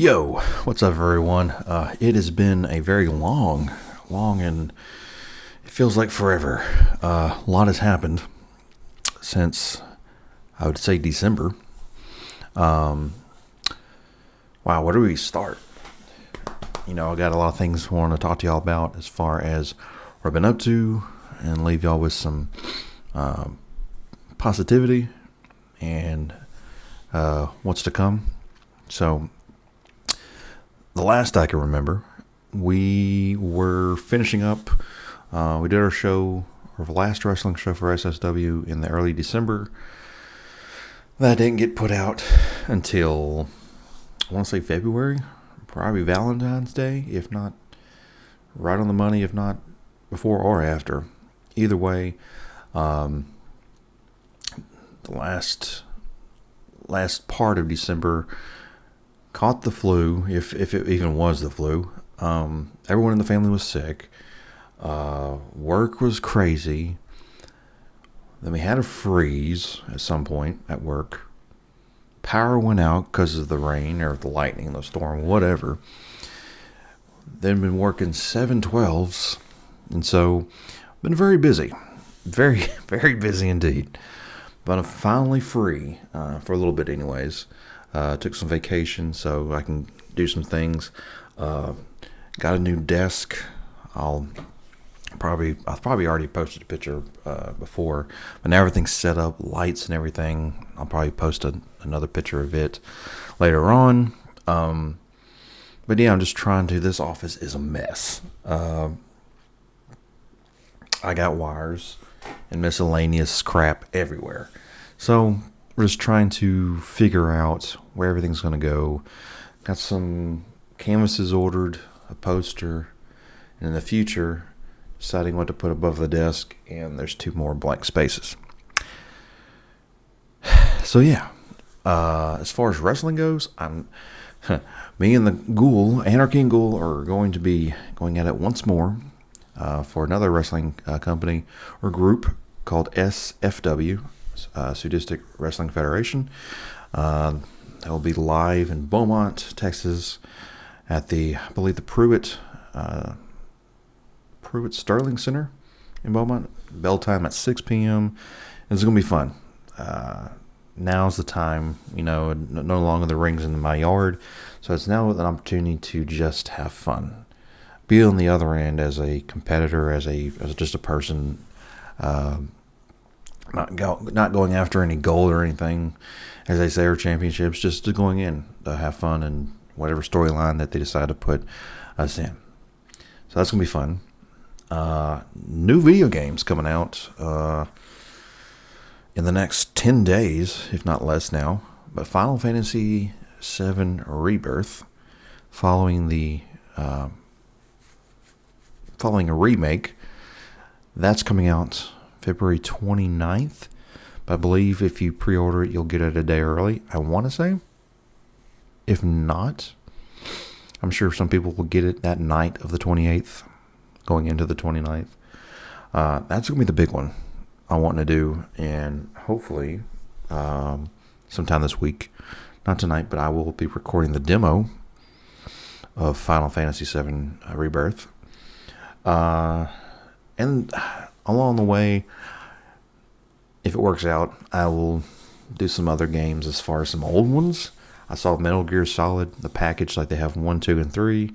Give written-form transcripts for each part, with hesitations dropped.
Yo, what's up, everyone? It has been a very long, and it feels like forever. A lot has happened since, I would say, December. Wow, where do we start? I got a lot of things I want to talk to y'all about as far as what I've been up to and leave y'all with some positivity and what's to come. So, the last I can remember, we were finishing up. We did our last wrestling show for SSW in the early December. That didn't get put out until, I want to say February, probably Valentine's Day, if not right on the money, if not before or after. Either way, the last part of December caught the flu, if it even was the flu. Everyone in the family was sick. Work was crazy. Then we had a freeze at some point at work. Power went out because of the rain or the lightning, the storm, whatever. Then been working 7/12s, and so been very busy, very very busy indeed. But I'm finally free for a little bit, anyways. Took some vacation so I can do some things. Got a new desk. I've probably already posted a picture before, but now everything's set up, lights and everything. I'll probably post another picture of it later on. But yeah, I'm just trying to. This office is a mess. I got wires and miscellaneous crap everywhere. So we're just trying to figure out where everything's going to go. Got some canvases ordered, a poster, and in the future, deciding what to put above the desk, and there's 2 more blank spaces. So yeah, as far as wrestling goes, me and the Ghoul, Anarchy and Ghoul, are going to be going at it once more for another wrestling company or group called SFW, Sadistic Wrestling Federation. That will be live in Beaumont, Texas, at I believe the Pruitt Sterling Center in Beaumont. Bell time at 6 p.m. It's going to be fun. Now's the time, no longer the rings in my yard. So it's now an opportunity to just have fun. Be on the other end as a competitor, as just a person, not going after any gold or anything, as they say, or championships, just going in to have fun and whatever storyline that they decide to put us in. So that's going to be fun. New video games coming out in the next 10 days, if not less now. But Final Fantasy VII Rebirth, following a remake, that's coming out February 29th. But I believe if you pre-order it, you'll get it a day early, I want to say. If not, I'm sure some people will get it that night of the 28th, going into the 29th. That's going to be the big one I want to do, and hopefully sometime this week, not tonight, but I will be recording the demo of Final Fantasy VII Rebirth. And along the way, if it works out, I will do some other games as far as some old ones. I saw Metal Gear Solid, the package, like they have 1, 2, and 3.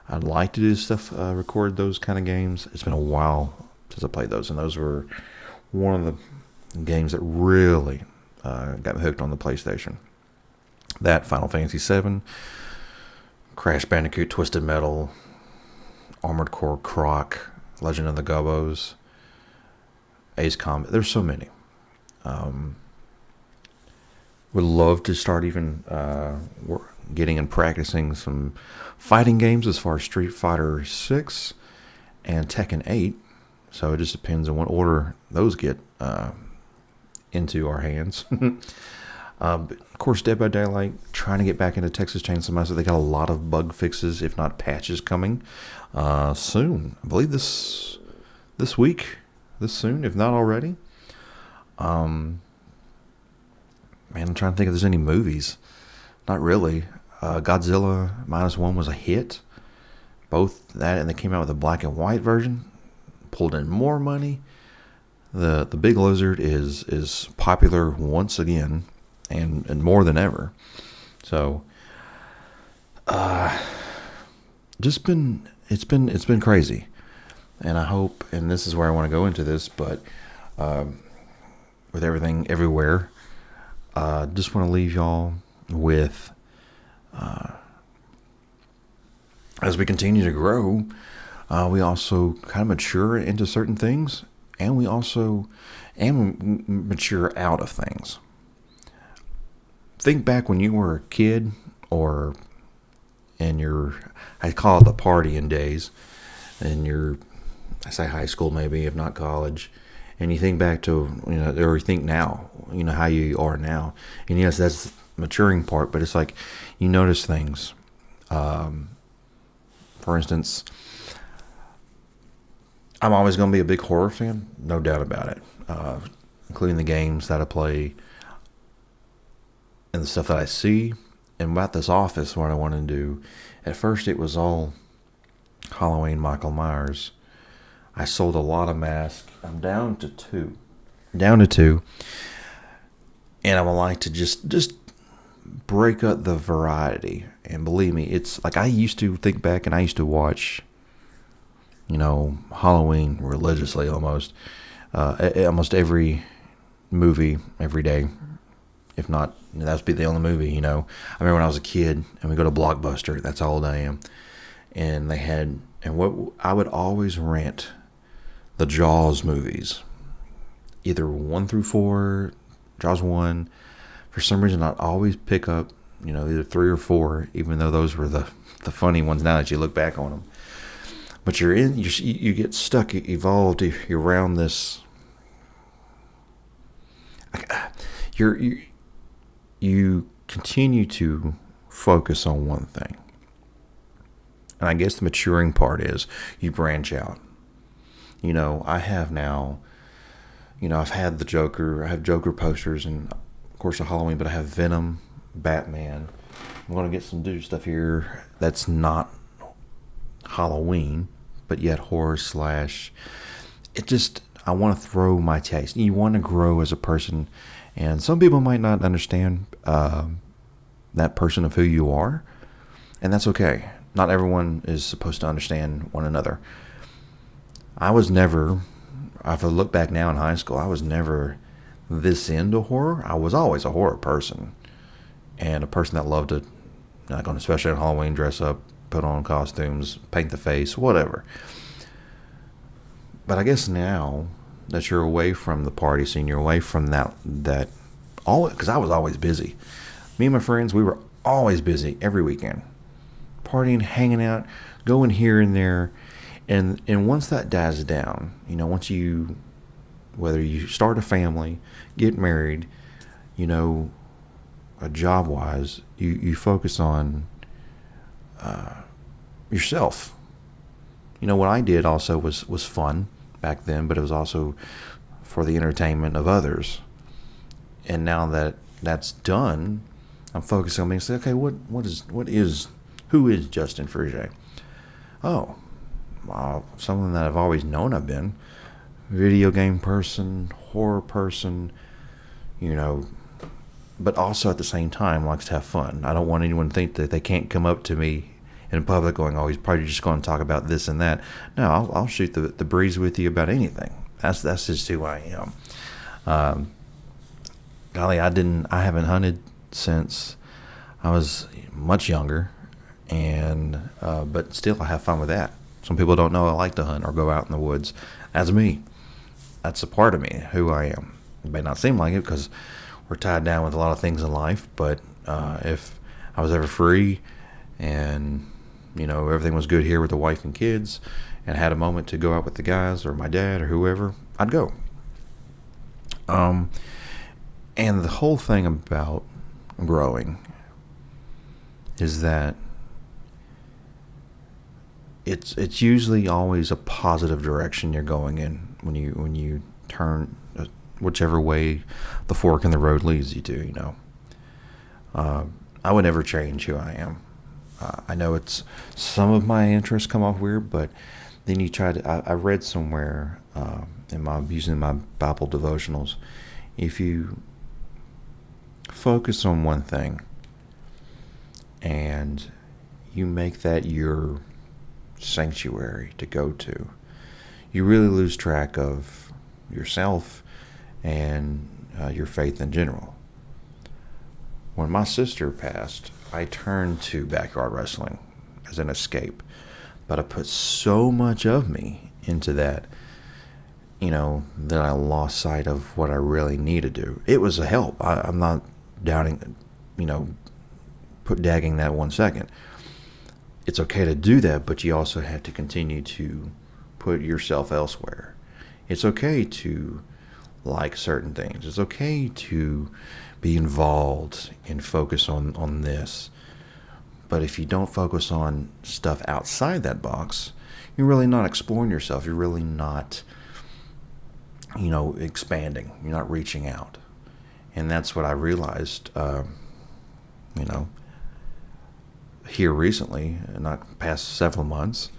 I'd like to do stuff, record those kind of games. It's been a while since I played those, and those were one of the games that really got me hooked on the PlayStation. That, Final Fantasy VII, Crash Bandicoot, Twisted Metal, Armored Core Croc, Legend of the Gobbos, Ace Combat. There's so many. Would love to start even getting and practicing some fighting games as far as Street Fighter 6 and Tekken 8. So it just depends on what order those get into our hands. But of course, Dead by Daylight, trying to get back into Texas Chainsaw Massacre. They got a lot of bug fixes, if not patches, coming soon. I believe this week, this soon, if not already. Man, I'm trying to think if there's any movies. Not really. Godzilla Minus One was a hit. Both that and they came out with a black and white version, pulled in more money. The Big Lizard is popular once again, and more than ever. So, just been it's been crazy, and I hope, and this is where I want to go into this, but with everything everywhere, just want to leave y'all with. As we continue to grow, we also kind of mature into certain things, and we also mature out of things. Think back when you were a kid, or in your, I call it the partying days, in your, I say high school maybe, if not college, and you think back to, or you think now, how you are now. And yes, that's the maturing part, but it's like you notice things. For instance, I'm always going to be a big horror fan, no doubt about it, including the games that I play and the stuff that I see. And about this office, what I want to do, at first it was all Halloween Michael Myers. I sold a lot of masks. I'm down to two. And I would like to just break up the variety. And believe me, it's like I used to think back and I used to watch, Halloween religiously almost every movie every day. If not, that would be the only movie, I remember when I was a kid and we go to Blockbuster, that's how old I am. And what I would always rent the Jaws movies, either 1 through 4, Jaws 1. For some reason, I'd always pick up, either 3 or 4, even though those were the funny ones now that you look back on them. But you get stuck, evolved, you're around this. You continue to focus on one thing. And I guess the maturing part is you branch out. I have now, I've had the Joker. I have Joker posters and, of course, the Halloween, but I have Venom, Batman. I'm going to get some new stuff here that's not Halloween, but yet horror / I want to throw my taste. You want to grow as a person, and some people might not understand that person of who you are, and that's okay. Not everyone is supposed to understand one another. I was never, if I look back now in high school, I was never this into horror. I was always a horror person, and a person that loved to, especially on Halloween, dress up, put on costumes, paint the face, whatever. But I guess now that you're away from the party scene, you're away from that because I was always busy. Me and my friends, we were always busy every weekend, partying, hanging out, going here and there, and once that dies down, once you, whether you start a family, get married, job wise, you focus on yourself. What I did also was fun back then, but it was also for the entertainment of others. And now that that's done, I'm focusing on being, say, okay, who is Justin Frege? Oh, someone that I've always known I've been. Video game person, horror person, but also at the same time likes to have fun. I don't want anyone to think that they can't come up to me in public going, oh, he's probably just going to talk about this and that. No, I'll shoot the breeze with you about anything. That's just who I am. Golly, I haven't hunted since I was much younger, and but still I have fun with that. Some people don't know I like to hunt or go out in the woods. That's me. That's a part of me, who I am. It may not seem like it because we're tied down with a lot of things in life, but if I was ever free and everything was good here with the wife and kids and had a moment to go out with the guys or my dad or whoever, I'd go. And the whole thing about growing is that it's usually always a positive direction you're going in when you turn whichever way the fork in the road leads you to. I would never change who I am. I know it's some of my interests come off weird, but then you try to. I read somewhere in my using my Bible devotionals, if you focus on one thing and you make that your sanctuary to go to, you really lose track of yourself and your faith in general. When my sister passed, I turned to backyard wrestling as an escape, but I put so much of me into that, that I lost sight of what I really need to do. It was a help. I'm not doubting, dagging that 1 second. It's okay to do that, but you also have to continue to put yourself elsewhere. It's okay to like certain things. It's okay to be involved and focus on this. But if you don't focus on stuff outside that box, you're really not exploring yourself. You're really not, expanding. You're not reaching out. And that's what I realized, here recently, not past several months.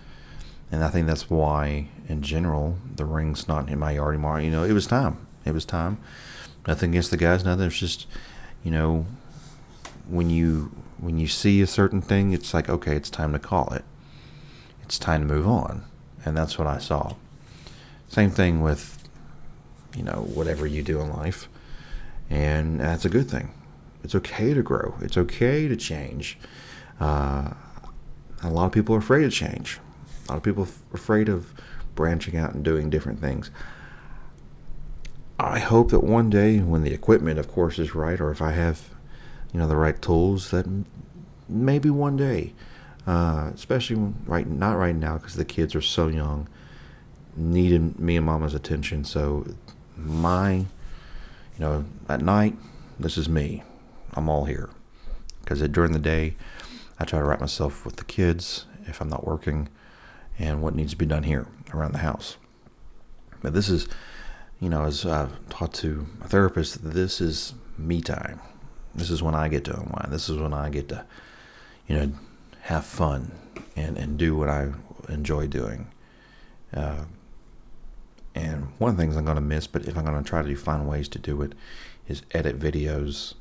And I think that's why, in general, the ring's not in my yard anymore. It was time. It was time. Nothing against the guys. Nothing. It's just, when you see a certain thing, it's like, okay, it's time to call it. It's time to move on. And that's what I saw. Same thing with, whatever you do in life. And that's a good thing. It's okay to grow. It's okay to change. A lot of people are afraid of change. A lot of people are afraid of branching out and doing different things. I hope that one day, when the equipment, of course, is right, or if I have, the right tools, that maybe one day, especially not right now, because the kids are so young, needing me and Mama's attention. So at night, this is me. I'm all here. Because during the day, I try to wrap myself with the kids if I'm not working, and what needs to be done here around the house. But this is, as I've taught to my therapist, this is me time. This is when I get to unwind. This is when I get to, have fun and do what I enjoy doing. And one of the things I'm going to miss, but if I'm going to try to find ways to do it, is edit videos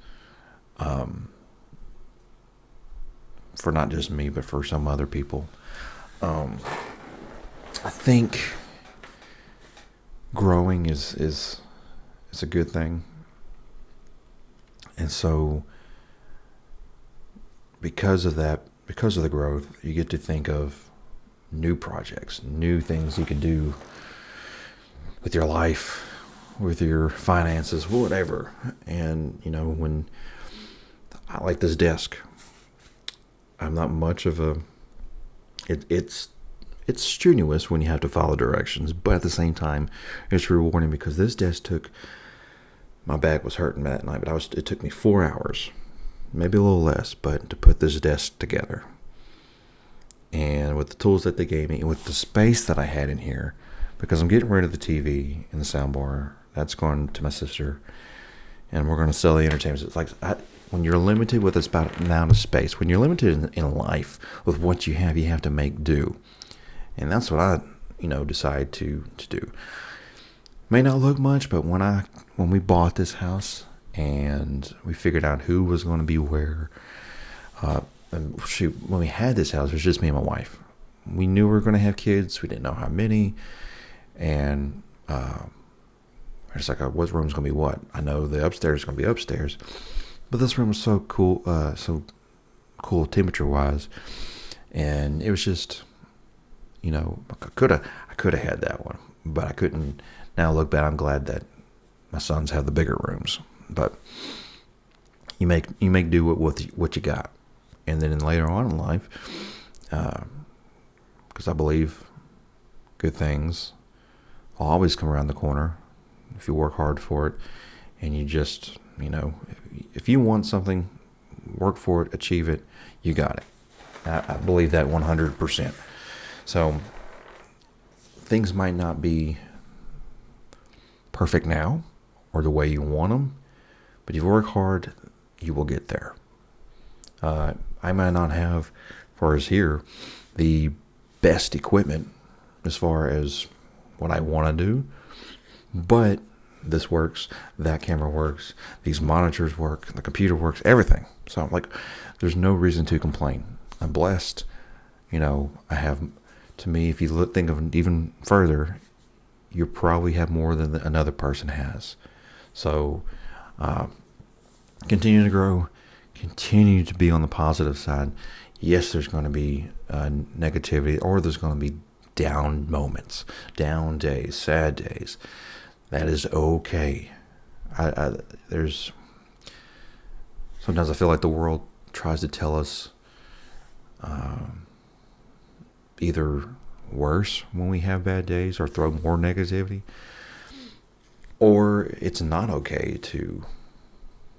for not just me, but for some other people. I think growing is a good thing. And so because of that, because of the growth, you get to think of new projects, new things you can do with your life, with your finances, whatever. And, when I like this desk, I'm not much of a, it's strenuous when you have to follow directions, but at the same time, it's rewarding because this desk my back was hurting that night, but it took me 4 hours, maybe a little less, but to put this desk together. And with the tools that they gave me, and with the space that I had in here, because I'm getting rid of the TV and the soundbar, that's going to my sister, and we're going to sell the entertainment. It's like when you're limited with this amount of space, when you're limited in life with what you have to make do. And that's what I, decide to do. May not look much, but when we bought this house and we figured out who was going to be where, when we had this house, it was just me and my wife. We knew we were going to have kids. We didn't know how many. And it's like, what room's going to be what? I know the upstairs is going to be upstairs. But this room was so cool temperature-wise. And it was just, I could have had that one. But I couldn't. Now look back, I'm glad that my sons have the bigger rooms. But you make do with what you got. And then later on in life, because I believe good things will always come around the corner if you work hard for it, and you just, if you want something, work for it, achieve it, you got it. I believe that 100%. So things might not be perfect now or the way you want them, but if you work hard, you will get there. I might not have, as far as here, the best equipment as far as what I want to do, but this works, that camera works, these monitors work, the computer works, everything. So like, there's no reason to complain. I'm blessed. I have, to me, if you think of it even further, you probably have more than another person has. So continue to grow, continue to be on the positive side. Yes, there's going to be negativity, or there's going to be down moments, down days, sad days. That is okay. There's sometimes I feel like the world tries to tell us either worse when we have bad days, or throw more negativity, or it's not okay to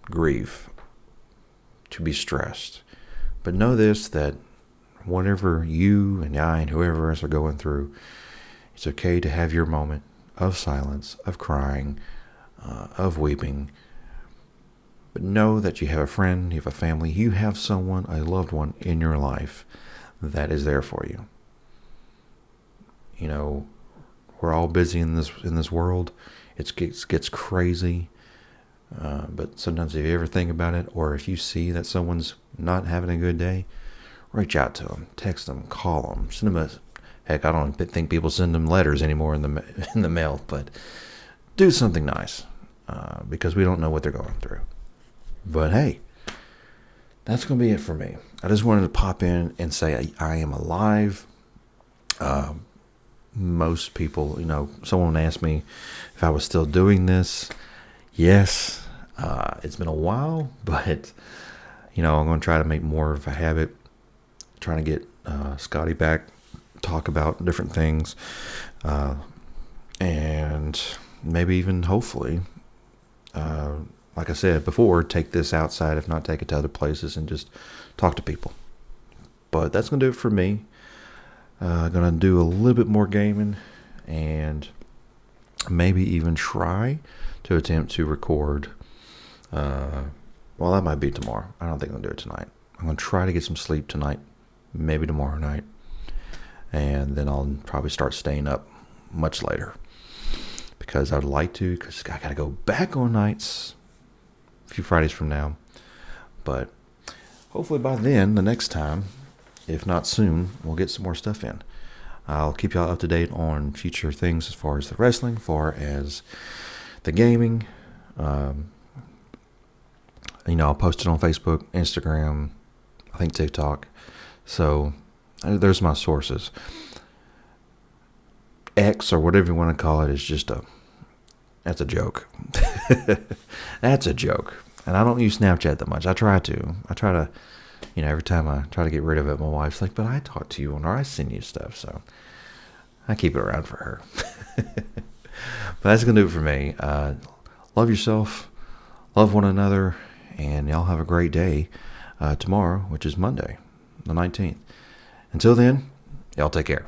grieve, to be stressed. But know this, that whatever you and I and whoever else are going through, it's okay to have your moment of silence, of crying, of weeping. But know that you have a friend, you have a family, you have someone, a loved one in your life that is there for you. We're all busy in this world. It gets crazy. But sometimes if you ever think about it, or if you see that someone's not having a good day, reach out to them, text them, call them, send them heck, I don't think people send them letters anymore in the mail, but do something nice, because we don't know what they're going through. But hey, that's going to be it for me. I just wanted to pop in and say I am alive. Most people, someone asked me if I was still doing this. Yes, it's been a while, but I'm going to try to make more of a habit, trying to get Scotty back, talk about different things, and maybe even hopefully, like I said before, take this outside, if not take it to other places and just talk to people. But that's going to do it for me. Going to do a little bit more gaming, and maybe even try to attempt to record. That might be tomorrow. I don't think I'm going to do it tonight. I'm going to try to get some sleep tonight, maybe tomorrow night, and then I'll probably start staying up much later, because I'd like to, because I got to go back on nights a few Fridays from now. But hopefully by then, the next time, if not soon, we'll get some more stuff in. I'll keep y'all up to date on future things as far as the wrestling, as far as the gaming. I'll post it on Facebook, Instagram, I think TikTok. So there's my sources. X, or whatever you want to call it, is just that's a joke. That's a joke. And I don't use Snapchat that much. I try to, every time I try to get rid of it, my wife's like, but I talk to you, or I send you stuff. So I keep it around for her. But that's going to do it for me. Love yourself, love one another, and y'all have a great day tomorrow, which is Monday, the 19th. Until then, y'all take care.